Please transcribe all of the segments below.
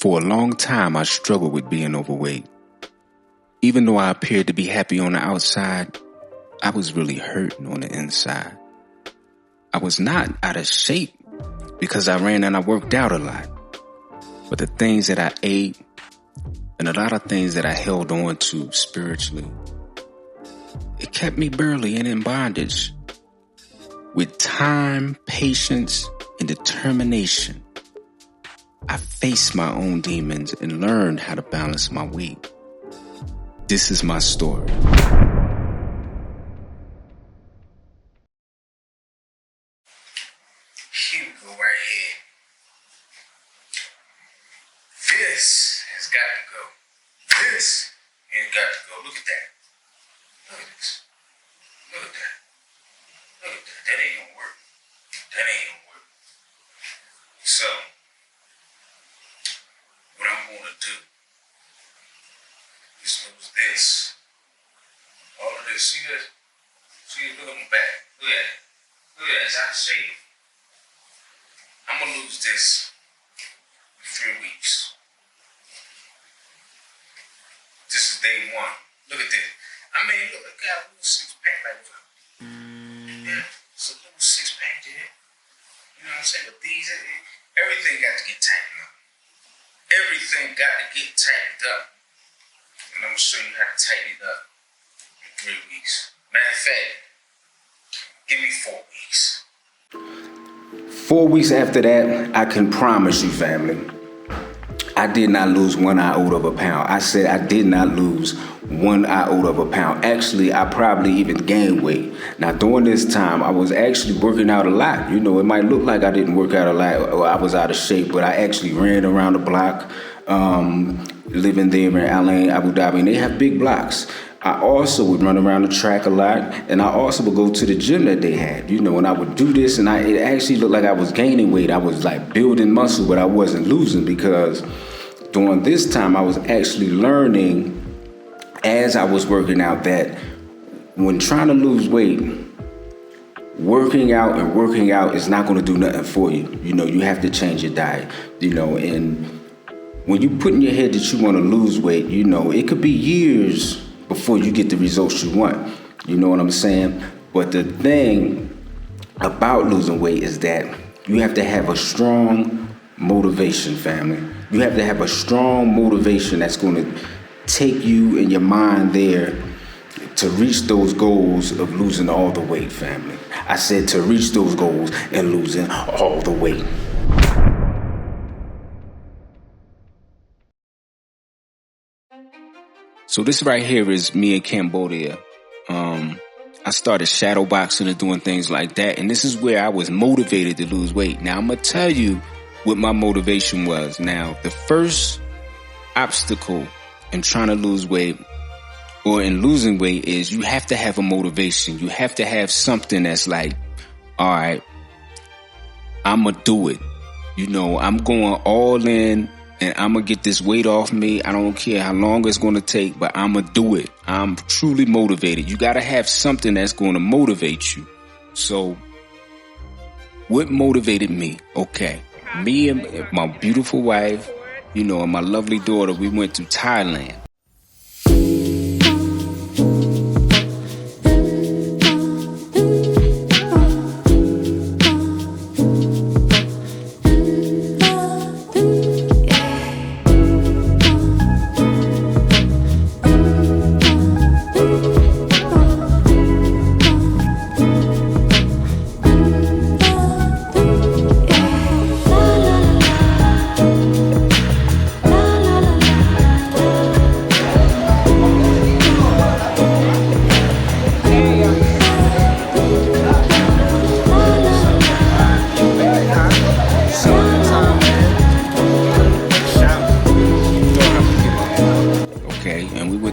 For a long time, I struggled with being overweight. Even though I appeared to be happy on the outside, I was really hurting on the inside. I was not out of shape because I ran and I worked out a lot. But the things that I ate and a lot of things that I held on to spiritually, it kept me barely in bondage. With time, patience, and determination, I faced my own demons and learned how to balance my weight. This is my story. Here we go right here. This has got to go. This has got to go. Look at that. Look at this. Look at that. Look at that. That ain't gonna work. That ain't gonna work. So, what I'm gonna do is lose this. All of this. See this? See it? Look at my back. Look at it. Look at it. It's out of shape. I'm gonna lose this in 3 weeks. This is day one. Look at this. I mean, look, I got a little six-pack like that. Yeah, it's a little six-pack there. You know what I'm saying? But these, everything got to get tightened up. Everything got to get tightened up. And I'm gonna show you how to tighten it up in 3 weeks. Matter of fact, give me 4 weeks. 4 weeks after that, I can promise you, family, I did not lose 1 iota of a pound. I said I did not lose 1 iota of a pound. Actually, I probably even gained weight. Now, during this time, I was actually working out a lot. You know, it might look like I didn't work out a lot or I was out of shape, but I actually ran around the block, living there in Al Ain, Abu Dhabi, and they have big blocks. I also would run around the track a lot, and I also would go to the gym that they had, you know, and I would do this, and it actually looked like I was gaining weight. I was like building muscle, but I wasn't losing, because during this time I was actually learning as I was working out that when trying to lose weight, working out is not going to do nothing for you. You know, you have to change your diet, you know, and when you put in your head that you want to lose weight, you know, it could be years before you get the results you want. You know what I'm saying? But the thing about losing weight is that you have to have a strong motivation, family. You have to have a strong motivation that's going to take you and your mind there to reach those goals of losing all the weight, family. I said to reach those goals and losing all the weight. So this right here is me in Cambodia. I started shadow boxing and doing things like that. And this is where I was motivated to lose weight. Now, I'm going to tell you what my motivation was. Now, the first obstacle in trying to lose weight or in losing weight is you have to have a motivation. You have to have something that's like, all right, I'm going to do it. You know, I'm going all in. And I'm going to get this weight off me. I don't care how long it's going to take, but I'm going to do it. I'm truly motivated. You got to have something that's going to motivate you. So what motivated me? Okay. Me and my beautiful wife, you know, and my lovely daughter, we went to Thailand.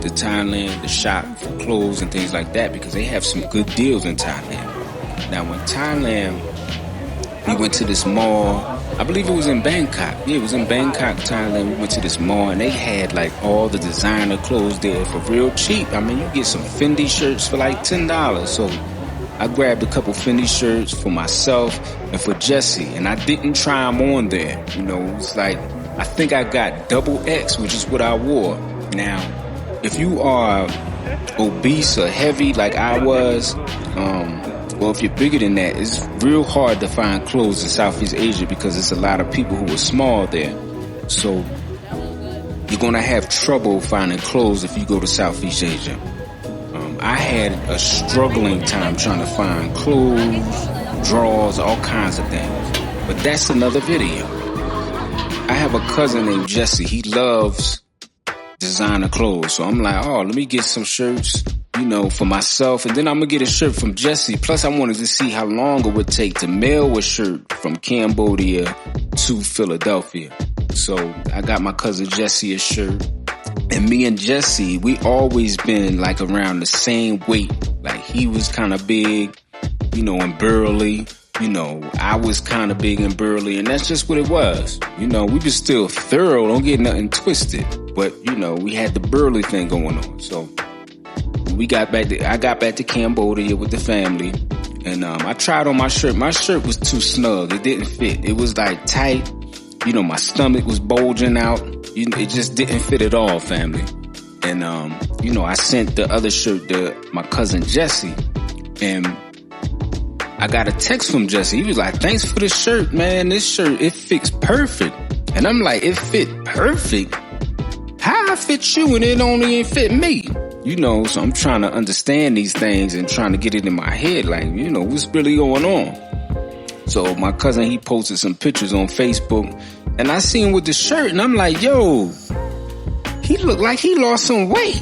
Thailand to shop for clothes and things like that because they have some good deals in Thailand. Now, in Thailand, we went to this mall. I believe it was in Bangkok. Yeah, it was in Bangkok, Thailand. We went to this mall and they had like all the designer clothes there for real cheap. I mean, you get some Fendi shirts for like $10. So I grabbed a couple Fendi shirts for myself and for Jesse, and I didn't try them on there. You know, it's like, I think I got double X, which is what I wore. Now, if you are obese or heavy like I was, well, if you're bigger than that, it's real hard to find clothes in Southeast Asia because it's a lot of people who are small there. So you're gonna have trouble finding clothes if you go to Southeast Asia. I had a struggling time trying to find clothes, drawers, all kinds of things. But that's another video. I have a cousin named Jesse. He loves designer clothes. So I'm like, oh, let me get some shirts, you know, for myself. And then I'm going to get a shirt from Jesse. Plus, I wanted to see how long it would take to mail a shirt from Cambodia to Philadelphia. So I got my cousin Jesse a shirt. And me and Jesse, we always been like around the same weight. Like he was kind of big, you know, and burly. You know, I was kind of big and burly, and that's just what it was. You know, we was still thorough, don't get nothing twisted. But, you know, we had the burly thing going on. So I got back to Cambodia with the family, and I tried on my shirt. My shirt was too snug. It didn't fit. It was like tight. You know, my stomach was bulging out. It just didn't fit at all, family. And, you know, I sent the other shirt to my cousin Jesse, and I got a text from Jesse. He was like, thanks for the shirt, man. This shirt, it fits perfect. And I'm like, it fit perfect? How I fit you and it only ain't fit me? You know, so I'm trying to understand these things and trying to get it in my head. Like, you know, what's really going on? So my cousin, he posted some pictures on Facebook, and I seen him with the shirt, and I'm like, yo, he looked like he lost some weight.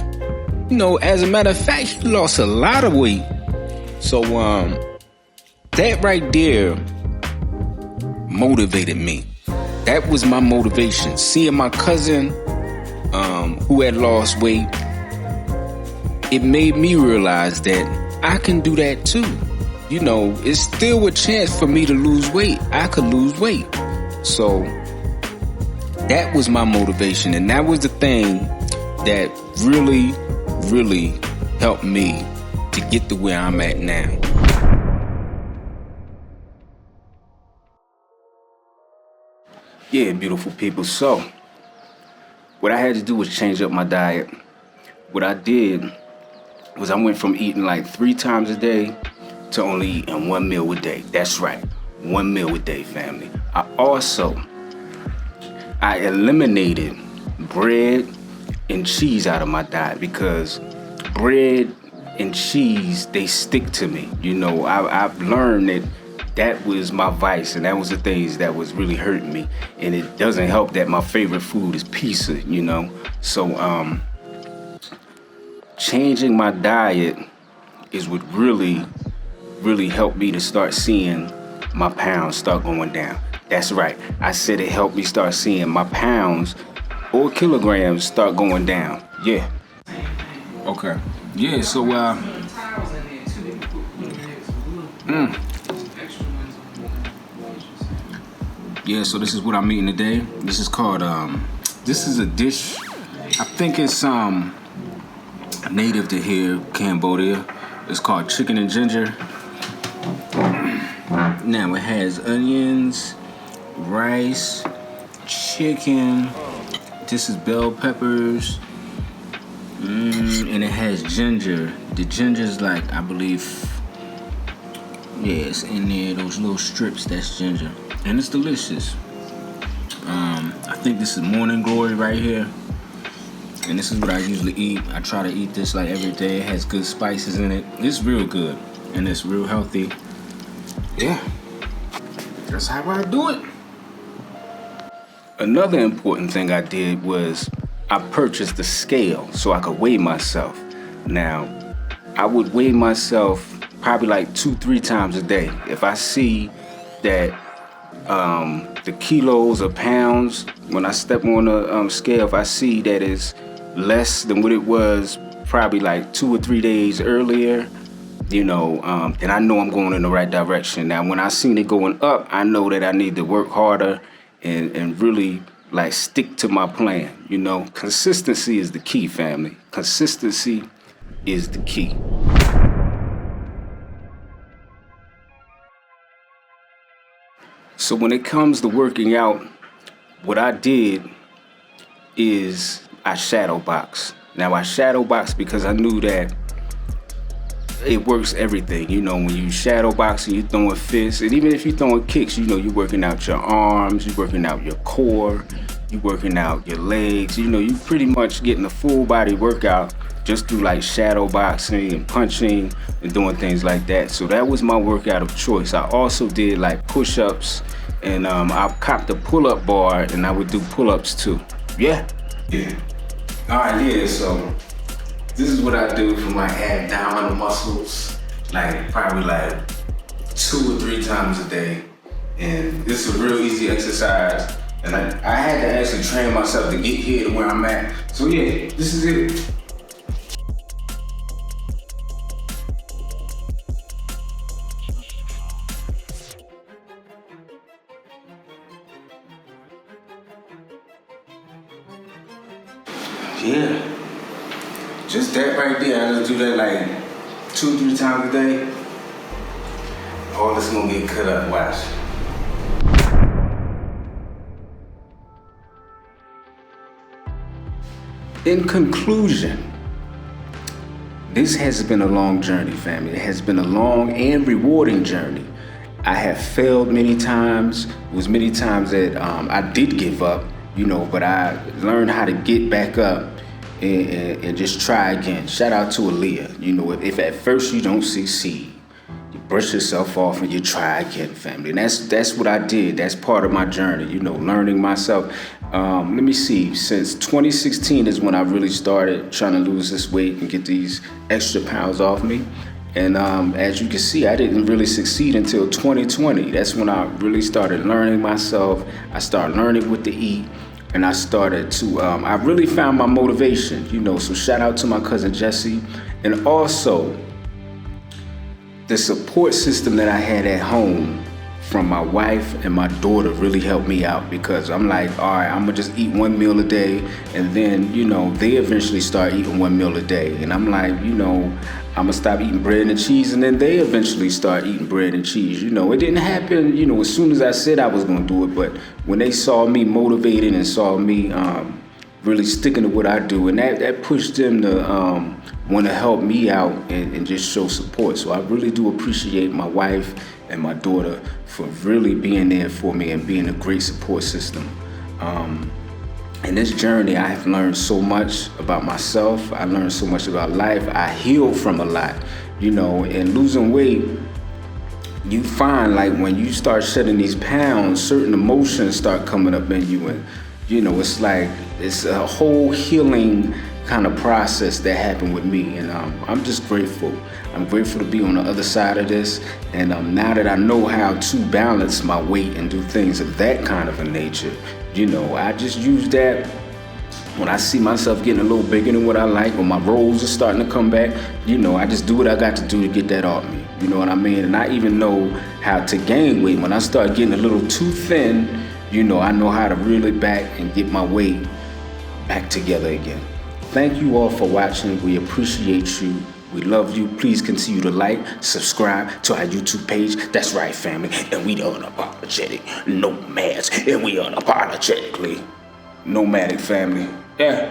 You know, as a matter of fact, he lost a lot of weight. So, that right there motivated me. That was my motivation. Seeing my cousin, who had lost weight, it made me realize that I can do that too. You know, it's still a chance for me to lose weight. I could lose weight. So that was my motivation, and that was the thing that really, really helped me to get to where I'm at now. Yeah, beautiful people. So what I had to do was change up my diet. What I did was I went from eating like 3 times a day to only eating 1 meal a day. That's right, 1 meal a day, family. I eliminated bread and cheese out of my diet because bread and cheese, they stick to me. You know, I've learned that was my vice, and that was the things that was really hurting me. And it doesn't help that my favorite food is pizza, you know. So changing my diet is what really, really helped me to start seeing my pounds start going down. That's right. I said it helped me start seeing my pounds or kilograms start going down. Yeah. Okay. Yeah, so yeah, so this is what I'm eating today. This is called this is a dish. I think it's native to here, Cambodia. It's called chicken and ginger. Now it has onions, rice, chicken. This is bell peppers, and it has ginger. The ginger's like, I believe, yeah, it's in there. Those little strips, that's ginger, and it's delicious. I think this is morning glory right here, and this is what I usually eat. I try to eat this like every day. It has good spices in it. It's real good, and it's real healthy. Yeah, that's how I do it. Another important thing I did was I purchased a scale so I could weigh myself. Now, I would weigh myself probably like 2-3 times a day. If I see that the kilos or pounds, when I step on a scale, if I see that it's less than what it was probably like 2 or 3 days earlier, you know, then I know I'm going in the right direction. Now, when I seen it going up, I know that I need to work harder and really like stick to my plan. You know, consistency is the key, family. Consistency is the key. So when it comes to working out, what I did is I shadow box. Now I shadow box because I knew that it works everything. You know, when you shadow boxing, you throwing fists, and even if you throwing kicks, you know, you working out your arms, you working out your core, you working out your legs. You know, you pretty much getting a full body workout just through like shadow boxing and punching and doing things like that. So that was my workout of choice. I also did like push-ups, and I copped a pull-up bar, and I would do pull-ups too. Yeah. All right, yeah, so this is what I do for my abdominal muscles, like probably like 2 or 3 times a day. And this is a real easy exercise. And I had to actually train myself to get here to where I'm at. So yeah, this is it. Yeah. Just that right there, I just do that like 2-3 times a day. All this gonna get cut up, watch. In conclusion, this has been a long journey, family. It has been a long and rewarding journey. I have failed many times. It was many times that I did give up, you know, but I learned how to get back up and just try again. Shout out to Aaliyah. You know, if at first you don't succeed, you brush yourself off and you try again, family. And that's what I did. That's part of my journey, you know, learning myself. Let me see, since 2016 is when I really started trying to lose this weight and get these extra pounds off me. And as you can see, I didn't really succeed until 2020. That's when I really started learning myself. I started learning what to eat. And I started to, I really found my motivation, you know, so shout out to my cousin Jesse. And also, the support system that I had at home from my wife and my daughter really helped me out, because I'm like, all right, I'm gonna just eat 1 meal a day. And then, you know, they eventually start eating 1 meal a day. And I'm like, you know, I'm gonna stop eating bread and cheese, and then they eventually start eating bread and cheese. You know, it didn't happen, you know, as soon as I said I was gonna do it, but when they saw me motivated and saw me really sticking to what I do, and that pushed them to want to help me out and just show support. So I really do appreciate my wife and my daughter for really being there for me and being a great support system. In this journey, I have learned so much about myself. I learned so much about life. I healed from a lot, you know, and losing weight, you find like when you start shedding these pounds, certain emotions start coming up in you. And, you know, it's like, it's a whole healing kind of process that happened with me. And I'm just grateful. I'm grateful to be on the other side of this. And now that I know how to balance my weight and do things of that kind of a nature, you know, I just use that when I see myself getting a little bigger than what I like, when my rolls are starting to come back, you know, I just do what I got to do to get that off me. You know what I mean? And I even know how to gain weight. When I start getting a little too thin, you know, I know how to reel it back and get my weight back together again. Thank you all for watching. We appreciate you. We love you. Please continue to like, subscribe to our YouTube page. That's right, family. And we unapologetic nomads. And we unapologetically nomadic, family. Yeah.